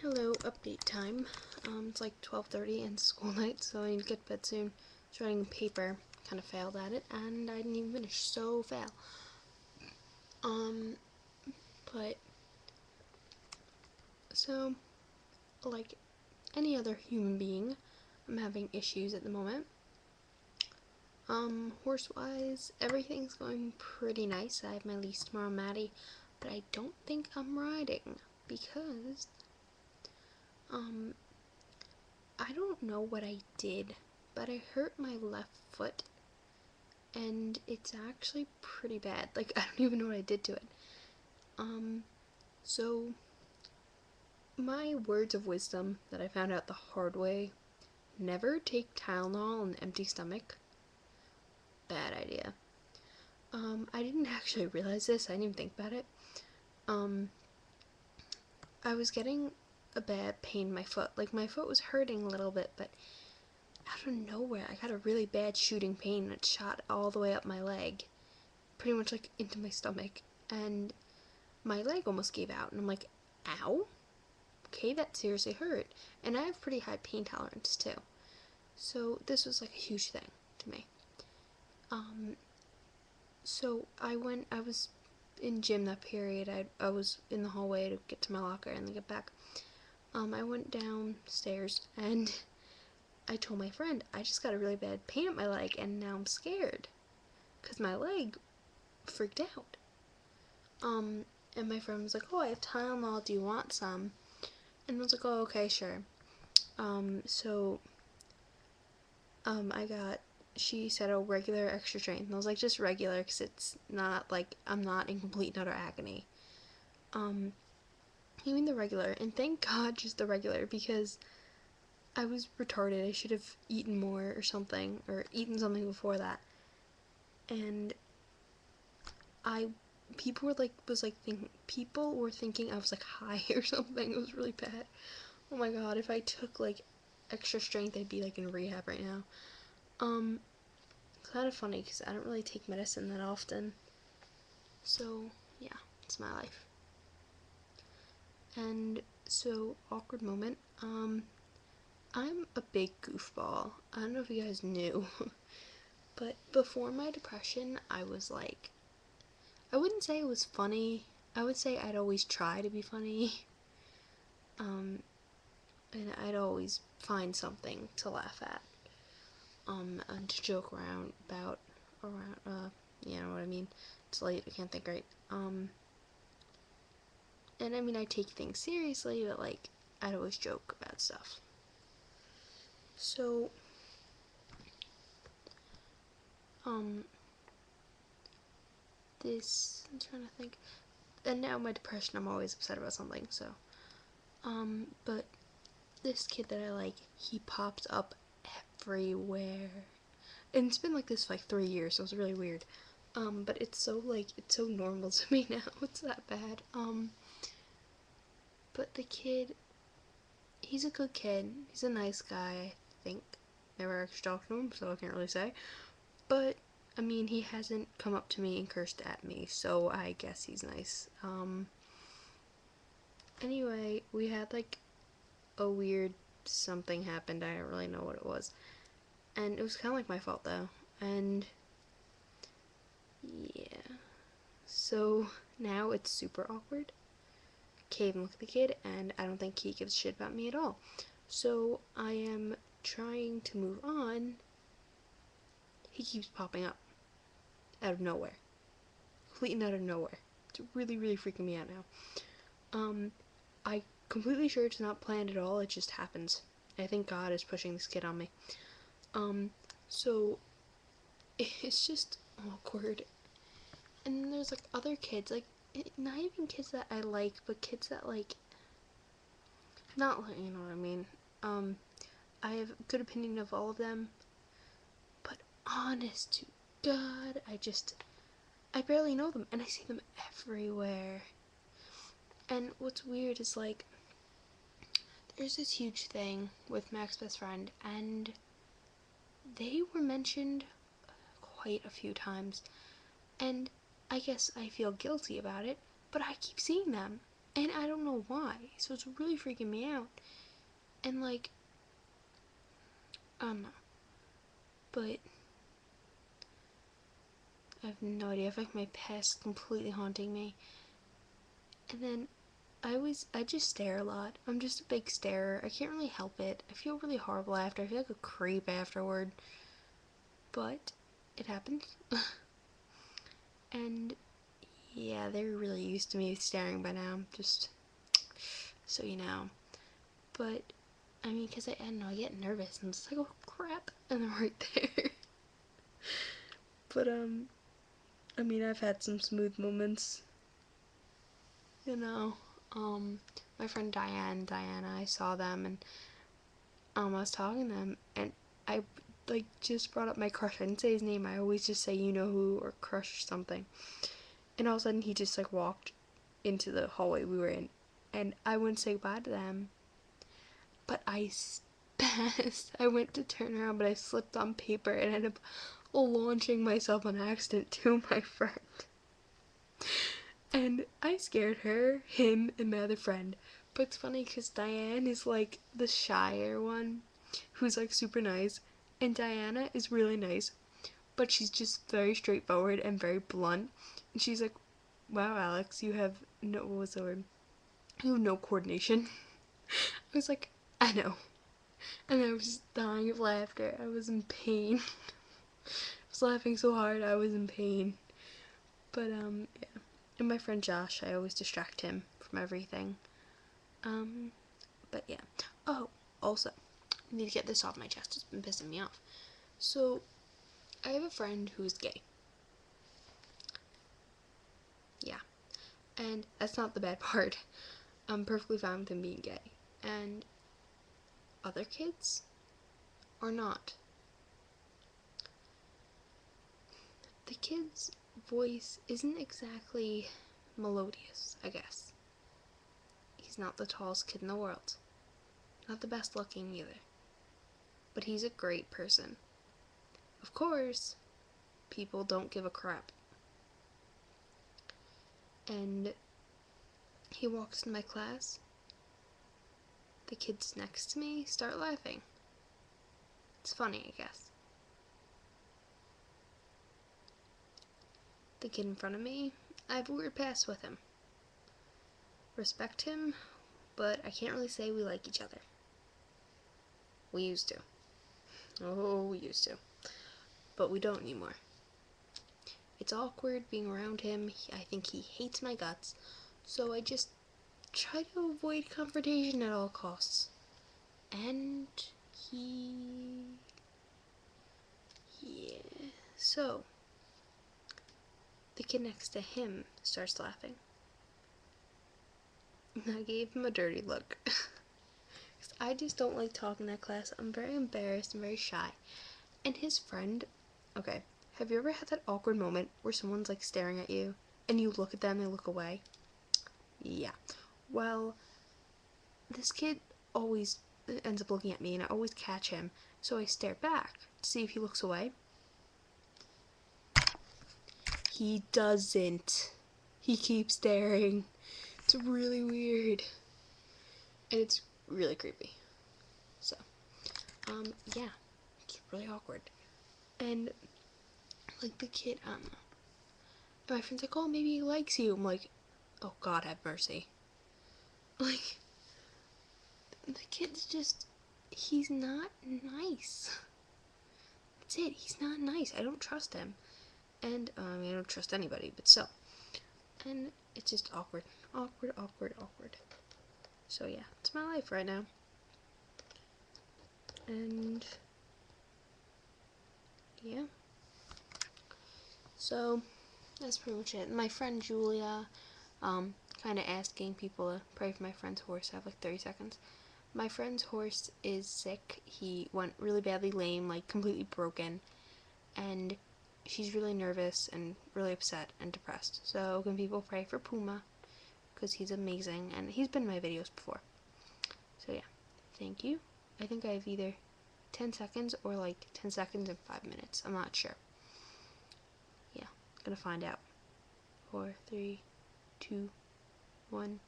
Hello, update time. It's like 12:30 and school night, so I need to get to bed soon. I was writing a paper, kind of failed at it, and I didn't even finish, so fail. Um, but, so, like any other human being, I'm having issues at the moment. Horse-wise, everything's going pretty nice. I have my lease tomorrow, Maddie, but I don't think I'm riding, because, I don't know what I did, but I hurt my left foot, and it's actually pretty bad. Like, I don't even know what I did to it. So my words of wisdom that I found out the hard way: never take Tylenol on an empty stomach. Bad idea. I didn't actually realize this. I didn't even think about it. I was getting a bad pain in my foot. Like, my foot was hurting a little bit, but out of nowhere, I got a really bad shooting pain, and it shot all the way up my leg, pretty much like into my stomach, and my leg almost gave out, and I'm like, ow? Okay, that seriously hurt. And I have pretty high pain tolerance too. So this was like a huge thing to me. So I was in gym that period. I was in the hallway to get to my locker and then get back. I went downstairs and I told my friend, I just got a really bad pain at my leg and now I'm scared because my leg freaked out. And my friend was like, oh, I have Tylenol, do you want some? And I was like, oh, okay, sure. She said, oh, regular extra strength. And I was like, just regular, because it's not, like, I'm not in complete and utter agony. You mean the regular, and thank God just the regular, because I was retarded. I should have eaten more or something, or eaten something before that. And people were thinking I was, like, high or something. It was really bad. Oh my God, if I took, like, extra strength, I'd be, like, in rehab right now. Kind of funny because I don't really take medicine that often. So, yeah, it's my life. And so, awkward moment. I'm a big goofball. I don't know if you guys knew, but before my depression, I was like, I wouldn't say it was funny. I would say I'd always try to be funny. And I'd always find something to laugh at. And to joke around about, you know what I mean? It's late, I can't think right. And I mean, I take things seriously, but, like, I'd always joke about stuff. So, I'm trying to think, and now my depression, I'm always upset about something, so, but this kid that I like, he pops up everywhere, and it's been like this for, like, 3 years, so it's really weird, but it's so normal to me now, it's that bad, but the kid, he's a good kid, he's a nice guy, I think. Never actually talked to him, so I can't really say, but I mean, he hasn't come up to me and cursed at me, so I guess he's nice. Anyway, we had, like, a weird something happened, I don't really know what it was, and it was kind of like my fault, though, and yeah, so now it's super awkward. Cave and look at the kid, and I don't think he gives a shit about me at all, so I am trying to move on. He keeps popping up out of nowhere, completely out of nowhere. It's really, really freaking me out now. I completely sure it's not planned at all, it just happens. I think God is pushing this kid on me. So it's just awkward. And then there's, like, other kids, like, not even kids that I like, but kids that, like, not, you know what I mean. I have a good opinion of all of them, but honest to God, I barely know them, and I see them everywhere. And what's weird is, like, there's this huge thing with Mac's best friend, and they were mentioned quite a few times, and I guess I feel guilty about it, but I keep seeing them, And I don't know why. So it's really freaking me out. And like, I don't know. But I have no idea. I feel like my past completely haunting me. And then I just stare a lot. I'm just a big starer. I can't really help it. I feel really horrible after. I feel like a creep afterward. But it happens. And yeah, they're really used to me staring by now. Just so you know. But I mean, because I don't know, I get nervous and it's like, oh crap, and I'm right there. But I mean, I've had some smooth moments. You know, my friend Diana, I saw them and I was talking to them and I like just brought up my crush. I didn't say his name. I always just say you know who or crush or something. And all of a sudden he just like walked into the hallway we were in, and I wouldn't say goodbye to them, but I spazzed. I went to turn around, but I slipped on paper and ended up launching myself on accident to my friend. And I scared her, him, and my other friend. But it's funny because Diane is like the shyer one who's like super nice, and Diana is really nice, but she's just very straightforward and very blunt. And she's like, wow, Alex, you have no, what was the word? You have no coordination. I was like, I know. And I was dying of laughter. I was in pain. I was laughing so hard, I was in pain. But, yeah. And my friend Josh, I always distract him from everything. But yeah. Oh, also, I need to get this off my chest. It's been pissing me off. So, I have a friend who's gay. Yeah. And that's not the bad part. I'm perfectly fine with him being gay. And other kids are not. The kid's voice isn't exactly melodious, I guess. He's not the tallest kid in the world. Not the best looking either. But he's a great person. Of course, people don't give a crap. And he walks in my class. The kids next to me start laughing. It's funny, I guess. The kid in front of me, I have a weird past with him. Respect him, but I can't really say we like each other. We used to. Oh, we used to. But we don't anymore. It's awkward being around him. I think he hates my guts. So I just try to avoid confrontation at all costs. And yeah. So, the kid next to him starts laughing. I gave him a dirty look. I just don't like talking in that class. I'm very embarrassed and very shy. And his friend, okay, have you ever had that awkward moment where someone's like staring at you and you look at them and they look away? Yeah. Well, this kid always ends up looking at me and I always catch him. So I stare back to see if he looks away. He doesn't. He keeps staring. It's really weird. And it's really creepy. So, yeah. It's really awkward. And, like, the kid, my friend's like, oh, maybe he likes you. I'm like, oh, God have mercy. Like, the kid's just, he's not nice. That's it. He's not nice. I don't trust him. And, I mean, I don't trust anybody, but still. And it's just awkward. Awkward, awkward, awkward. So, yeah, it's my life right now. And, yeah. So, that's pretty much it. My friend Julia, kind of asking people to pray for my friend's horse. I have like 30 seconds. My friend's horse is sick. He went really badly lame, like completely broken. And she's really nervous and really upset and depressed. So can people pray for Puma? Because he's amazing and he's been in my videos before. So yeah, thank you. I think I have either 10 seconds or like 10 seconds and 5 minutes. I'm not sure. Yeah, gonna find out. 4, 3, 2, 1.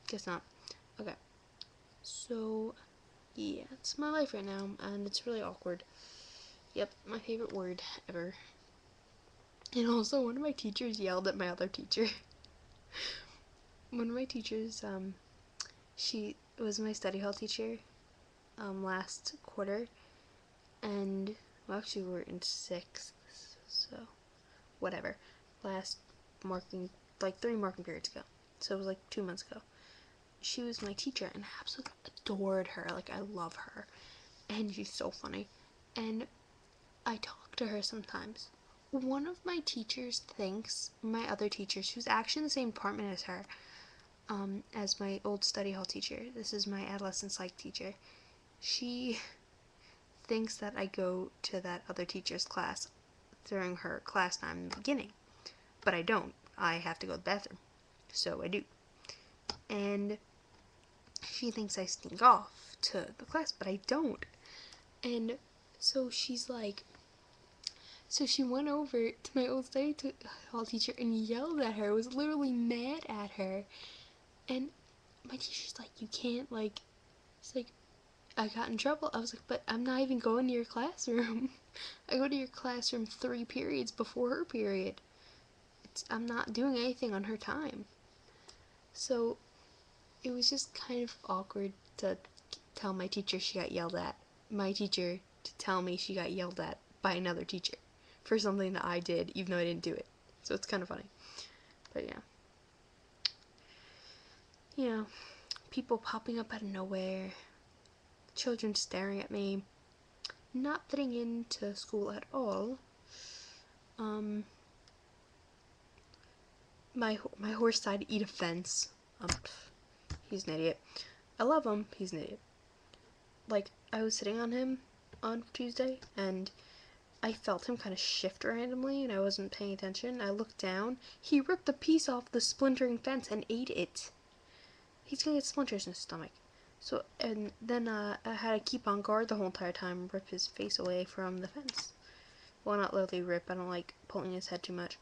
Guess not. Okay. So, yeah, it's my life right now, and it's really awkward. Yep, my favorite word ever. And also, one of my teachers yelled at my other teacher. One of my teachers, she was my study hall teacher, last quarter, and, well, actually, we're in 6th, so, whatever. Last marking, like 3 marking periods ago. So it was like 2 months ago. She was my teacher, and I absolutely adored her. Like, I love her. And she's so funny. And I talk to her sometimes. One of my teachers thinks, my other teacher, who's actually in the same department as her, as my old study hall teacher, this is my adolescent psych teacher, she thinks that I go to that other teacher's class during her class time in the beginning. But I don't. I have to go to the bathroom. So I do. And she thinks I sneak off to the class, but I don't. And so she's like, so she went over to my old study hall teacher and yelled at her, was literally mad at her. And my teacher's like, you can't, like, it's like, I got in trouble. I was like, but I'm not even going to your classroom. I go to your classroom 3 periods before her period. I'm not doing anything on her time. So it was just kind of awkward to tell my teacher she got yelled at. My teacher to tell me she got yelled at by another teacher for something that I did, even though I didn't do it. So it's kind of funny. But yeah. You know, people popping up out of nowhere, children staring at me, not fitting into school at all. My horse decided to eat a fence. He's an idiot. I love him. He's an idiot. Like, I was sitting on him on Tuesday, and I felt him kind of shift randomly, and I wasn't paying attention. I looked down. He ripped a piece off the splintering fence and ate it. He's gonna get splinters in his stomach. So, and then I had to keep on guard the whole entire time, rip his face away from the fence. Well, not literally rip. I don't like pulling his head too much.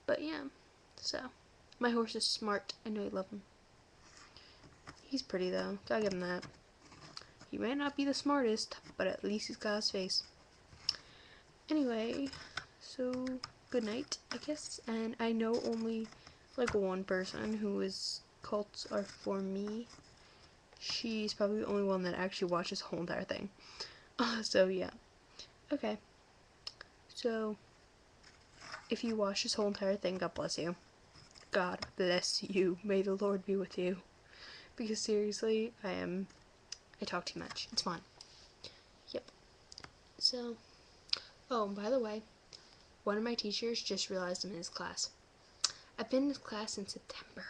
But yeah, so my horse is smart. I know you love him. He's pretty though. Gotta give him that. He may not be the smartest, but at least he's got his face. Anyway, so good night, I guess. And I know only like one person who is cults are for me. She's probably the only one that actually watches the whole entire thing. So yeah. Okay. So if you watch this whole entire thing, God bless you. God bless you. May the Lord be with you. Because seriously, I talk too much. It's fun. Yep. So, oh, and by the way, one of my teachers just realized I'm in his class. I've been in his class since September.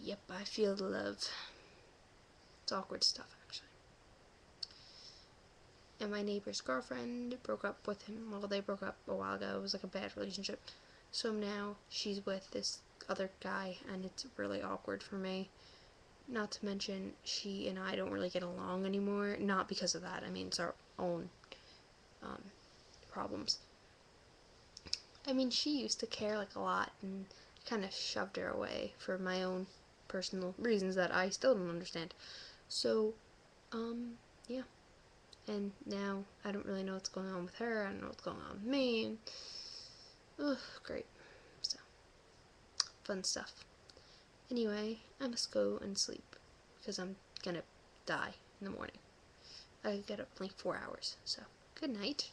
Yep, I feel the love. It's awkward stuff, actually. And my neighbor's girlfriend broke up with him. Well, they broke up a while ago. It was like a bad relationship. So now she's with this other guy, and it's really awkward for me. Not to mention, she and I don't really get along anymore. Not because of that. I mean, it's our own problems. I mean, she used to care like a lot, and kind of shoved her away for my own personal reasons that I still don't understand. So, yeah. And now I don't really know what's going on with her. I don't know what's going on with me. And, ugh, great. So, fun stuff. Anyway, I must go and sleep because I'm gonna die in the morning. I get up in like 4 hours. So, good night.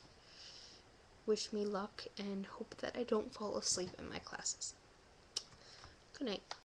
Wish me luck and hope that I don't fall asleep in my classes. Good night.